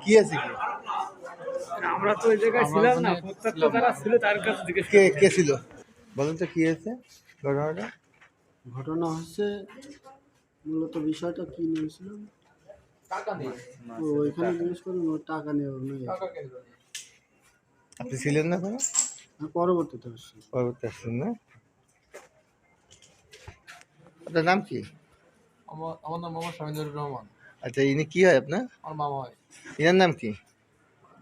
কি আছে কি? আমরা তো ওই জায়গায় ছিলাম না, প্রত্যেকটা যারা ছিল তার কাছে জিজ্ঞেস কে ছিল বলেন তো, কি হয়েছে ঘটনাটা? ঘটনা হচ্ছে মূলত বিষয়টা কি নিয়েছিল ওইখানে জিজ্ঞেস করি টাকা নেওয়া নেই। আপনি ছিলেন না কোনো? পরবর্তীতে আসছি। পরবর্তী আসছেন না? আপনার নাম কি? আমার নাম মোহাম্মদ শামিনুর রহমান। আচ্ছা, ইনি কি হয় আপনার? আমার মামা হয়। ইনার নাম কি?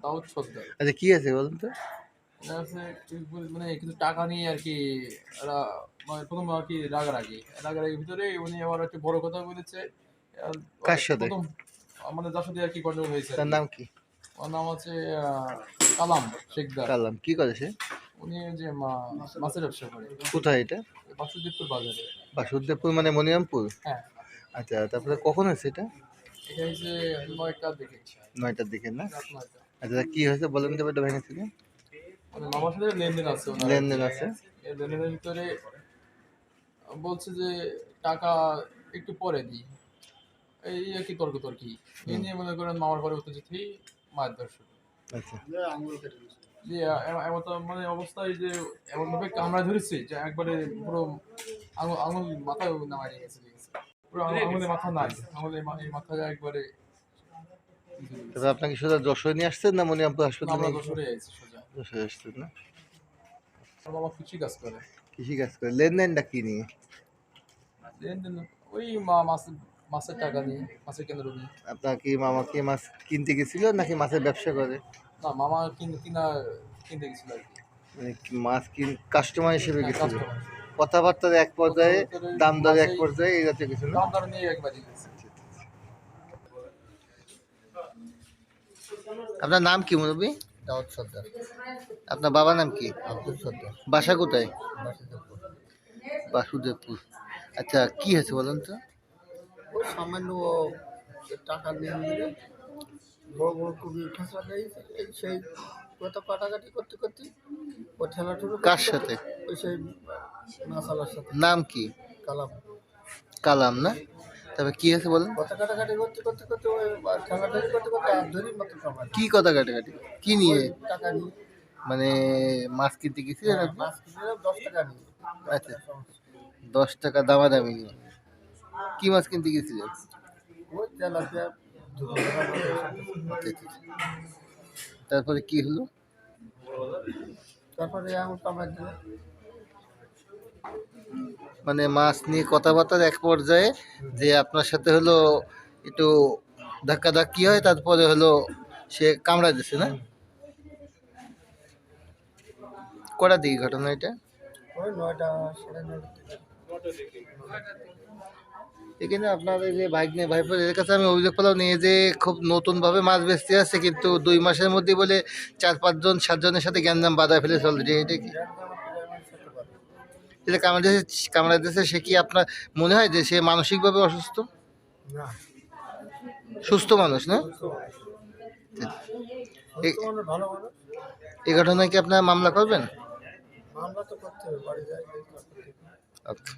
দাউদ সর্দার। আচ্ছা, কি আছে বলুন তো? এটা হচ্ছে মানে কিছু টাকা নিয়ে আর কি এরা মানে প্রথম আর কি রাগারাগির ভিতরে উনি আবার একটা বড় কথা বলেছে। কার সাথে? প্রথম মানে যার সাথে আর কি গন্ডগোল হয়েছে। তার নাম কি? ওর নাম হচ্ছে কালাম শেখদার। কালাম কি করে সে? উনি যে মাছের ব্যবসা করে। কোথায় এটা? বাসুদেবপুর বাজারে। বাসুদেবপুর মানে মনিরামপুর? হ্যাঁ। আচ্ছা, তারপরে কখন হয়েছে এটা? এটা হচ্ছে 9টার দিকে। 9টার দিকে না? রাত 9টা। আচ্ছা, কি হয়েছে বলেন তো, এটা ভেঙেছিল? মানে মামার সাথে লেনদেন আছে। লেনদেন আছে? এই লেনদেনের ভিতরে বলছে যে টাকা একটু পরে দিই, এই আর কি তর্কি এই নিয়ে মনে করেন মামার পরে উত্তেজিতই মারধর শুরু। আচ্ছা, যে এমন মানে অবস্থায় যে এমন ভাবে কামড়া ধরেছে যে একবারে পুরো আঙুল মাথায় নামাই গেছে, পুরো আঙুলের মাথা নাই, এই মাথায় একবারে। তবে আপনাকে সোজা যশোরে নিয়ে আসছেন না মনিরামপুর হাসপাতালে? আমরা যশোরে আছি সোজা। যশোরে আসছেন না? আমার মামা কৃষি কাজ করে। কৃষি কাজ করে। লেনদেনটা কি নিয়ে? লেনদেন ওই মাছের টাকা নিয়ে, মাছের কেন্দ্র নিয়ে। আপনার কি মামা কি মাছ কিনতে গেছিল নাকি মাছের ব্যবসা করে? না, মামা কিনতে গেছিল আর কি। মানে মাছ কাস্টমার হিসেবে হ্যাঁ, গেছিল? কাস্টমার। কথাবার্তার এক পর্যায়ে, দাম দরে এক পর্যায়ে এই জাতীয় কিছু না? দাম দর নিয়ে একবারই গেছে। আপনার নাম কি মুরব্বী? দাউদ সর্দার। আপনার বাবার নাম কি? আব্দুল সর্দার। বাসা কোথায়? বাসুদেবপুর। বাসুদেবপুর। আচ্ছা, কি হয়েছে বলুন তো? ওই সামান্য টাকা নিয়ে নিলে বড় বড় কবি ঠেসা দিয়েছে, এই সেই কত কাটাকাটি করতে করতে ও ঠেলা ঠুলো। কার সাথে? ওই সেই মাসালার সাথে। নাম কি? কালাম। কালাম না? তবে কি হয়েছে বলুন? কত কাটাকাটি করতে করতে করতে ওই ঠেলাঠেলি করতে করতে আর ধরি মতো কামাই। কি কথা কাটাকাটি? কি নিয়ে? টাকা নিয়ে। মানে মাছ কিনতে গেছিলেন আপনি? মাছ কিনলাম 10 টাকা নিয়ে। আচ্ছা, 10 টাকা দামাদামি নিয়ে। কি মাছ কিনতে গেছিলেন? ওই তেলাপিয়া তারপরে কি হলো? তারপরে এমন কামাই দিল। মানে মাছ নিয়ে কথাবার্তার এক পর্যায়ে যে আপনার সাথে হলো একটু ধাক্কাধাক্কি হয়, তারপরে হলো সে কামড়া দিচ্ছে না? কটা দিকে ঘটনা এটা? ওই 9টা 9:30। এখানে আপনার এই যে ভাগ্নে ভাইপো এদের কাছে আমি অভিযোগ পেলাম নিয়ে যে খুব নতুনভাবে মাছ বেচতে আসছে, কিন্তু 2 মাসের মধ্যে বলে 4-5 জন 7 জনের সাথে গ্যাঞ্জাম বাধা ফেলে চলছে। এটা কি এটা কামড়া দিয়েছে? সে কি আপনার মনে হয় যে সে মানসিকভাবে অসুস্থ? না, সুস্থ মানুষ না? ভালো মানুষ। এই ঘটনায় কি আপনারা মামলা করবেন? মামলা তো করতে হবে, বাড়ি যাই। আচ্ছা।